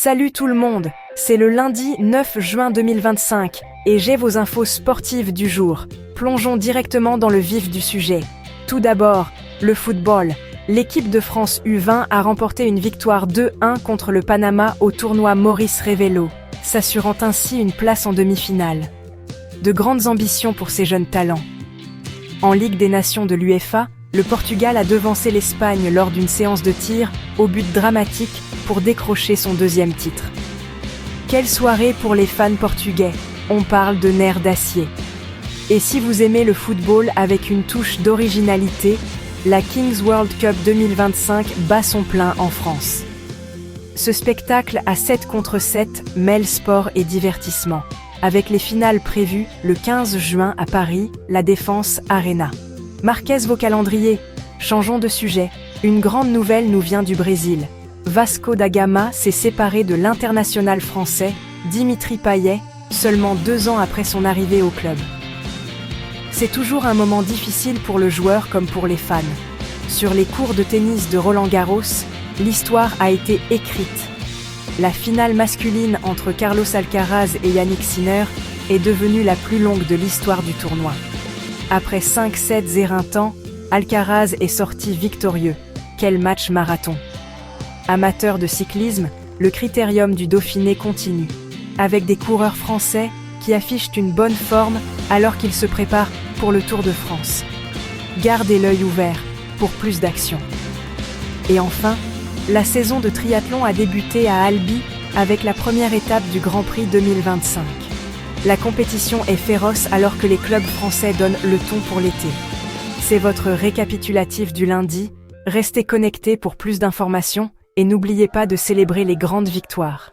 Salut tout le monde, c'est le lundi 9 juin 2025 et j'ai vos infos sportives du jour. Plongeons directement dans le vif du sujet. Tout d'abord, le football. L'équipe de France U20 a remporté une victoire 2-1 contre le Panama au tournoi Maurice Revello, s'assurant ainsi une place en demi-finale. De grandes ambitions pour ces jeunes talents. En Ligue des Nations de l'UEFA, le Portugal a devancé l'Espagne lors d'une séance de tir, au but dramatique, pour décrocher son deuxième titre. Quelle soirée pour les fans portugais, on parle de nerfs d'acier. Et si vous aimez le football avec une touche d'originalité, la Kings World Cup 2025 bat son plein en France. Ce spectacle à 7 contre 7 mêle sport et divertissement, avec les finales prévues le 15 juin à Paris, la Défense Arena. Marquez vos calendriers, changeons de sujet. Une grande nouvelle nous vient du Brésil. Vasco da Gama s'est séparé de l'international français, Dimitri Payet, seulement 2 ans après son arrivée au club. C'est toujours un moment difficile pour le joueur comme pour les fans. Sur les cours de tennis de Roland-Garros, l'histoire a été écrite. La finale masculine entre Carlos Alcaraz et Yannick Sinner est devenue la plus longue de l'histoire du tournoi. Après 5 sets éreintants, Alcaraz est sorti victorieux. Quel match marathon! Amateur de cyclisme, le critérium du Dauphiné continue, avec des coureurs français qui affichent une bonne forme alors qu'ils se préparent pour le Tour de France. Gardez l'œil ouvert pour plus d'action. Et enfin, la saison de triathlon a débuté à Albi avec la première étape du Grand Prix 2025. La compétition est féroce alors que les clubs français donnent le ton pour l'été. C'est votre récapitulatif du lundi. Restez connectés pour plus d'informations et n'oubliez pas de célébrer les grandes victoires.